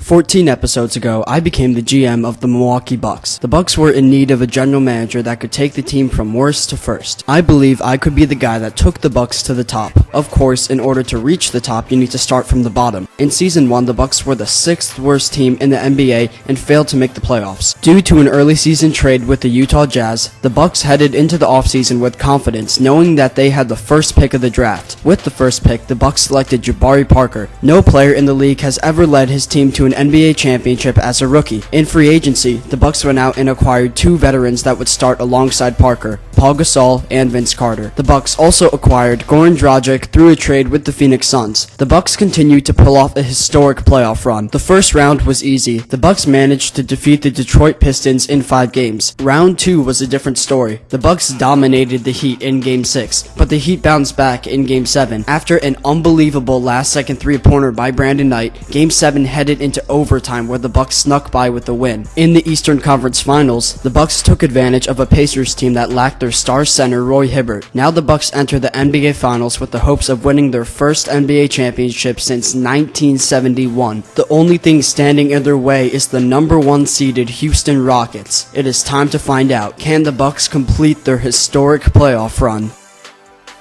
14 episodes ago, I became the GM of the Milwaukee Bucks. The Bucks were in need of a general manager that could take the team from worst to first. I believe I could be the guy that took the Bucks to the top. Of course, in order to reach the top, you need to start from the bottom. In Season 1, the Bucks were the 6th worst team in the NBA and failed to make the playoffs. Due to an early season trade with the Utah Jazz, the Bucks headed into the offseason with confidence, knowing that they had the first pick of the draft. With the first pick, the Bucks selected Jabari Parker. No player in the league has ever led his team to an NBA championship as a rookie. In free agency, the Bucks went out and acquired two veterans that would start alongside Parker, Paul Gasol and Vince Carter. The Bucks also acquired Goran Dragic through a trade with the Phoenix Suns. The Bucks continued to pull off a historic playoff run. The first round was easy. The Bucks managed to defeat the Detroit Pistons in 5 games. Round 2 was a different story. The Bucks dominated the Heat in Game 6, but the Heat bounced back in Game 7. After an unbelievable last-second three-pointer by Brandon Knight, Game 7 headed into overtime where the Bucks snuck by with the win. In the Eastern Conference Finals, the Bucks took advantage of a Pacers team that lacked their star center Roy Hibbert. Now the Bucks enter the NBA Finals with the hopes of winning their first NBA championship since 1971. The only thing standing in their way is the number 1 seeded Houston Rockets. It is time to find out, can the Bucks complete their historic playoff run?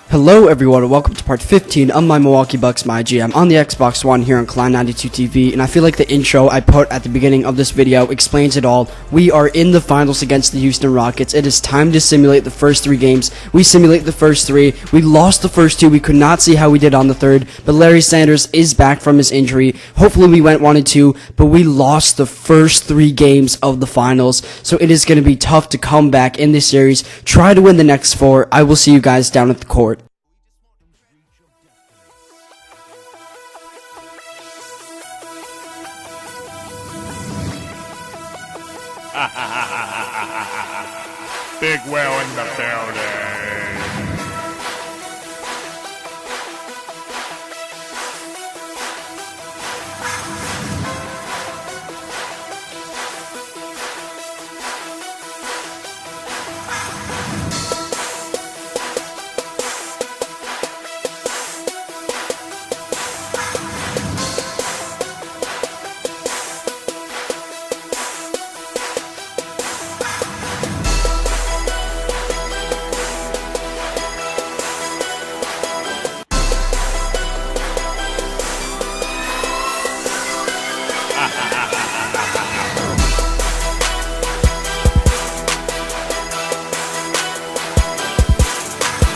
Hello everyone and welcome to part 15 of my Milwaukee Bucks MyGM on the Xbox One here on Cloud92 TV, and I feel like the intro I put at the beginning of this video explains it all. We are in the finals against the Houston Rockets. It is time to simulate the first 3 games. We simulate the first 3. We lost the first 2. We could not see how we did on the third, but Larry Sanders is back from his injury. Hopefully we went 1-2, but we lost the first 3 games of the finals, so it is going to be tough to come back in this series. Try to win the next 4. I will see you guys down at the court. Big Will in the building.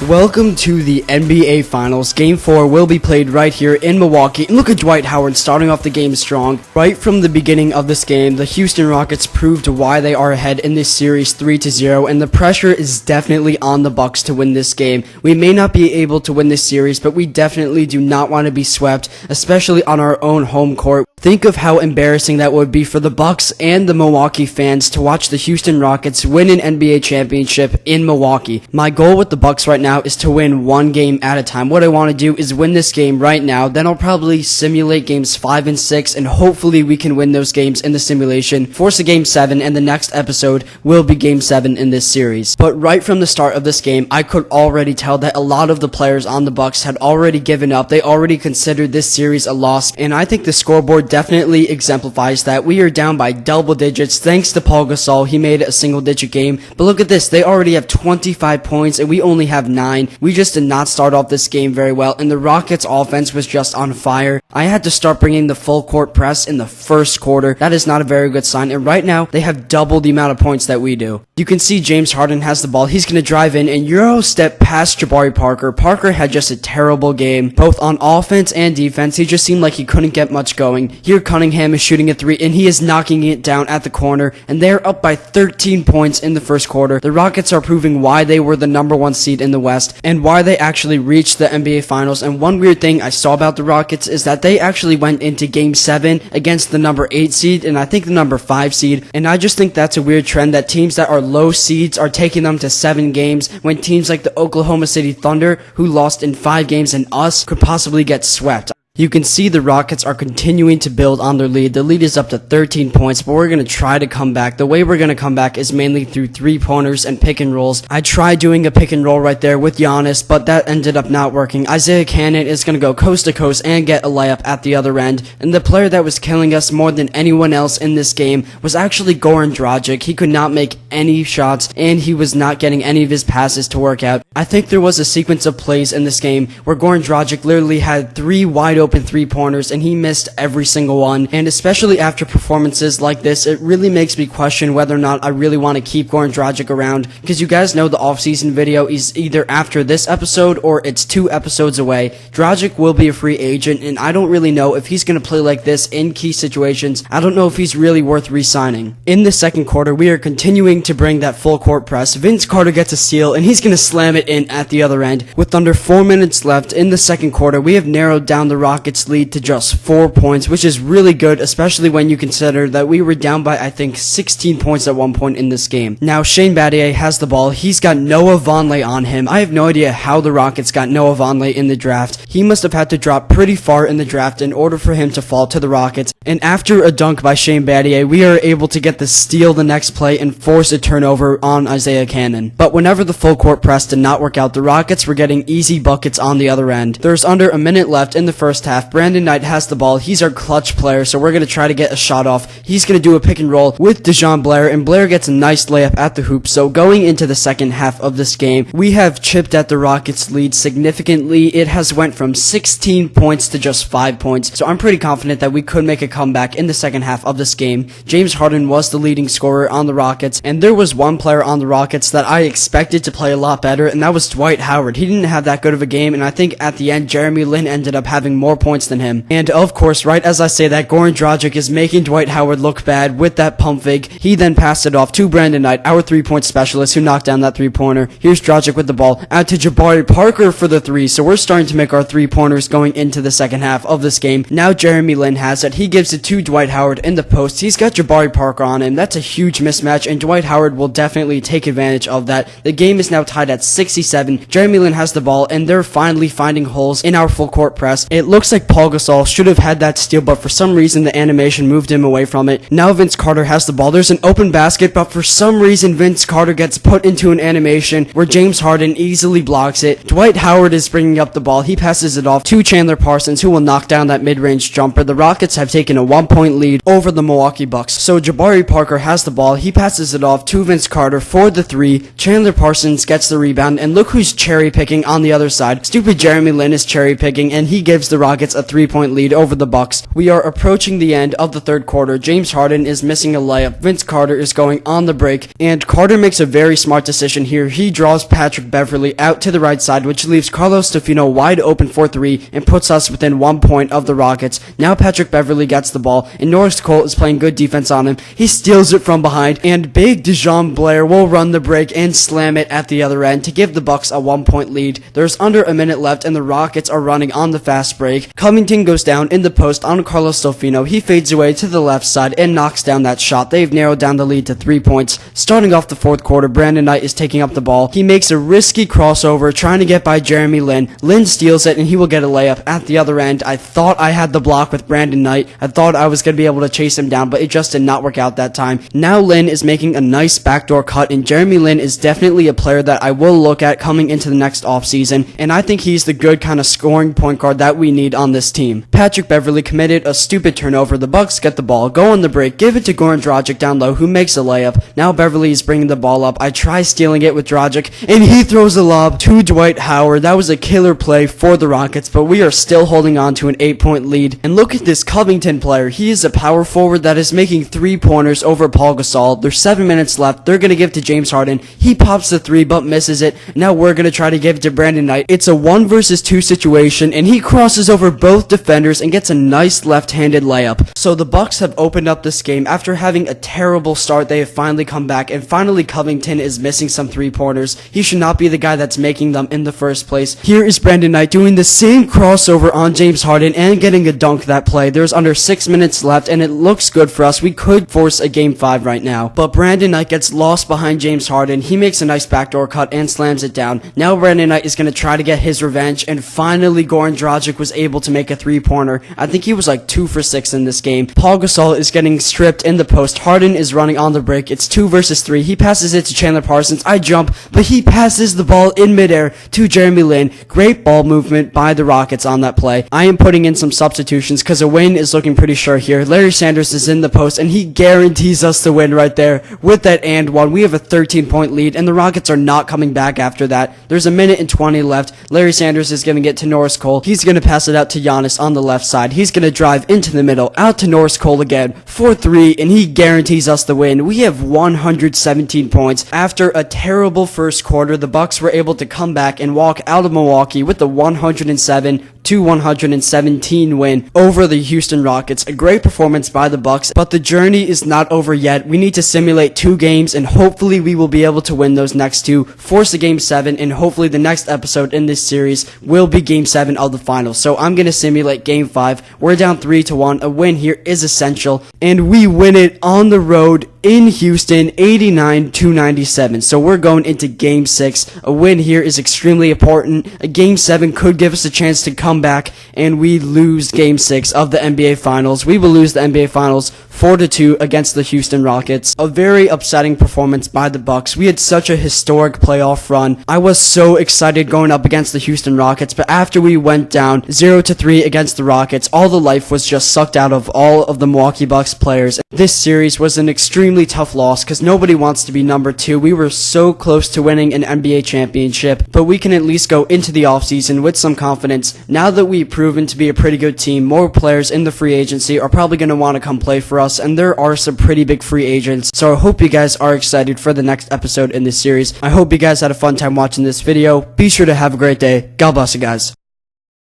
Welcome to the NBA Finals. Game 4 will be played right here in Milwaukee. And look at Dwight Howard starting off the game strong. Right from the beginning of this game, the Houston Rockets proved why they are ahead in this series 3-0, and the pressure is definitely on the Bucks to win this game. We may not be able to win this series, but we definitely do not want to be swept, especially on our own home court. Think of how embarrassing that would be for the Bucks and the Milwaukee fans to watch the Houston Rockets win an NBA championship in Milwaukee. My goal with the Bucks right now is to win 1 game at a time. What I want to do is win this game right now, then I'll probably simulate games 5 and 6, and hopefully we can win those games in the simulation, force a game 7, and the next episode will be game 7 in this series. But right from the start of this game, I could already tell that a lot of the players on the Bucks had already given up. They already considered this series a loss, and I think the scoreboard definitely exemplifies that. We are down by double digits thanks to Paul Gasol. He made a single-digit game, but look at this. They already have 25 points, and we only have 9. We just did not start off this game very well, and the Rockets offense was just on fire. I had to start bringing the full court press in the first quarter. That is not a very good sign, and right now they have double the amount of points that we do. You can see James Harden has the ball. He's going to drive in and Euro step past Jabari Parker. Parker had just a terrible game, both on offense and defense. He just seemed like he couldn't get much going. Here Cunningham is shooting a 3, and he is knocking it down at the corner, and they're up by 13 points in the first quarter. The Rockets are proving why they were the number 1 seed in the West, and why they actually reached the NBA Finals. And one weird thing I saw about the Rockets is that they actually went into Game 7 against the number 8 seed, and I think the number 5 seed, and I just think that's a weird trend that teams that are low seeds are taking them to 7 games, when teams like the Oklahoma City Thunder, who lost in 5 games, and us could possibly get swept. You can see the Rockets are continuing to build on their lead. The lead is up to 13 points, but we're going to try to come back. The way we're going to come back is mainly through three-pointers and pick and rolls. I tried doing a pick and roll right there with Giannis, but that ended up not working. Isaiah Cannon is going to go coast to coast and get a layup at the other end, and the player that was killing us more than anyone else in this game was actually Goran Dragic. He could not make any shots, and he was not getting any of his passes to work out. I think there was a sequence of plays in this game where Goran Dragic literally had 3 wide open three-pointers, and he missed every single one. And especially after performances like this, it really makes me question whether or not I really want to keep Goran Dragic around, because you guys know the offseason video is either after this episode or it's 2 episodes away. Dragic will be a free agent, and I don't really know if he's going to play like this in key situations. I don't know if he's really worth re-signing. In the second quarter, we are continuing to bring that full court press. Vince Carter gets a steal, and he's going to slam it in at the other end. With under 4 minutes left in the second quarter, we have narrowed down the Rockets' lead to just 4 points, which is really good, especially when you consider that we were down by, I think, 16 points at one point in this game. Now, Shane Battier has the ball. He's got Noah Vonleh on him. I have no idea how the Rockets got Noah Vonleh in the draft. He must have had to drop pretty far in the draft in order for him to fall to the Rockets. And after a dunk by Shane Battier, we are able to get the steal the next play and force a turnover on Isaiah Cannon. But whenever the full court press did not work out, the Rockets were getting easy buckets on the other end. There's under a minute left in the first half. Brandon Knight has the ball. He's our clutch player, so we're going to try to get a shot off. He's going to do a pick and roll with DeJon Blair, and Blair gets a nice layup at the hoop. So going into the second half of this game, we have chipped at the Rockets' lead significantly. It has went from 16 points to just 5 points. So I'm pretty confident that we could make a comeback in the second half of this game. James Harden was the leading scorer on the Rockets, and there was one player on the Rockets that I expected to play a lot better, and that was Dwight Howard. He didn't have that good of a game, and I think at the end, Jeremy Lin ended up having more points than him. And of course, right as I say that, Goran Dragic is making Dwight Howard look bad with that pump fake. He then passed it off to Brandon Knight, our three-point specialist, who knocked down that three-pointer. Here's Dragic with the ball, out to Jabari Parker for the three, so we're starting to make our three-pointers going into the second half of this game. Now Jeremy Lin has it. He gives it to Dwight Howard in the post. He's got Jabari Parker on him. That's a huge mismatch, and Dwight Howard will definitely take advantage of that. The game is now tied at 67. Jeremy Lin has the ball, and they're finally finding holes in our full court press. It looks like Paul Gasol should have had that steal, but for some reason the animation moved him away from it. Now Vince Carter has the ball. There's an open basket, but for some reason Vince Carter gets put into an animation where James Harden easily blocks it. Dwight Howard is bringing up the ball. He passes it off to Chandler Parsons, who will knock down that mid-range jumper. The Rockets have taken a 1-point lead over the Milwaukee Bucks. So Jabari Parker has the ball. He passes it off to Vince Carter for the three. Chandler Parsons gets the rebound, and look who's cherry picking on the other side. Stupid Jeremy Lin is cherry picking, and he gives the Rockets a 3-point lead over the Bucks. We are approaching the end of the third quarter. James Harden is missing a layup. Vince Carter is going on the break, and Carter makes a very smart decision here. He draws Patrick Beverley out to the right side, which leaves Carlos Stefano wide open for 3 and puts us within 1 point of the Rockets. Now Patrick Beverley gets the ball, and Norris Cole is playing good defense on him. He steals it from behind, and big DeJon Blair will run the break and slam it at the other end to give the Bucks a 1-point lead. There's under a minute left, and the Rockets are running on the fast break. Covington goes down in the post on Carlos Stefano. He fades away to the left side and knocks down that shot. They've narrowed down the lead to 3 points. Starting off the fourth quarter, Brandon Knight is taking up the ball. He makes a risky crossover trying to get by Jeremy Lin. Lin steals it, and he will get a layup at the other end. I thought I had the block with Brandon Knight. I thought I was going to be able to chase him down, but it just did not work out that time. Now Lin is making a nice backdoor cut, and Jeremy Lin is definitely a player that I will look at coming into the next offseason, and I think he's the good kind of scoring point guard that we need on this team. Patrick Beverley committed a stupid turnover. The Bucks get the ball, go on the break, give it to Goran Dragic down low, who makes a layup. Now Beverley is bringing the ball up. I try stealing it with Dragic, and he throws a lob to Dwight Howard. That was a killer play for the Rockets, but we are still holding on to an 8-point lead. And look at this Covington player. He is a power forward that is making 3-pointers over Paul Gasol. There's 7 minutes left. They're going to give to James Harden. He pops the 3 but misses it. Now we're going to try to give it to Brandon Knight. It's a 1 versus 2 situation, and he crosses over both defenders and gets a nice left-handed layup. So the Bucks have opened up this game. After having a terrible start, they have finally come back, and finally Covington is missing some 3-pointers. He should not be the guy that's making them in the first place. Here is Brandon Knight doing the same crossover on James Harden and getting a dunk that play. There's under 6 minutes left, and it looks good for us. We could force a game 5 right now, but Brandon Knight gets lost behind James Harden. He makes a nice backdoor cut and slams it down. Now Brandon Knight is going to try to get his revenge, and finally Goran Dragic was able able to make a three-pointer. I think he was like 2 for 6 in this game. Paul Gasol is getting stripped in the post. Harden is running on the break. It's 2 versus 3. He passes it to Chandler Parsons. I jump, but he passes the ball in midair to Jeremy Lin. Great ball movement by the Rockets on that play. I am putting in some substitutions because a win is looking pretty sure here. Larry Sanders is in the post, and he guarantees us the win right there with that and one. We have a 13-point lead, and the Rockets are not coming back after that. There's a minute and 20 left. Larry Sanders is going to get to Norris Cole. He's going to pass it out to Giannis on the left side. He's going to drive into the middle, out to Norris Cole again for 3, and he guarantees us the win. We have 117 points. After a terrible first quarter, the Bucks were able to come back and walk out of Milwaukee with the 107-117 win over the Houston Rockets. A great performance by the Bucks, but the journey is not over yet. We need to simulate 2 games, and hopefully we will be able to win those next 2, force a Game 7, and hopefully the next episode in this series will be Game 7 of the finals. So I'm going to simulate Game 5. We're down 3-1. A win here is essential, and we win it on the road in Houston, 89-97. So we're going into Game 6. A win here is extremely important. A Game 7 could give us a chance to come back, and we lose Game 6 of the NBA Finals. We will lose the NBA Finals 4-2 against the Houston Rockets. A very upsetting performance by the Bucks. We had such a historic playoff run. I was so excited going up against the Houston Rockets, but after we went down 0-3 against the Rockets, all the life was just sucked out of all of the Milwaukee Bucks players. This series was an extremely tough loss because nobody wants to be number 2. We were so close to winning an NBA championship, but we can at least go into the offseason with some confidence. Now that we've proven to be a pretty good team, more players in the free agency are probably going to want to come play for us, and there are some pretty big free agents. So I hope you guys are excited for the next episode in this series. I hope you guys had a fun time watching this video. Be sure to have a great day. God bless you guys.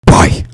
Bye.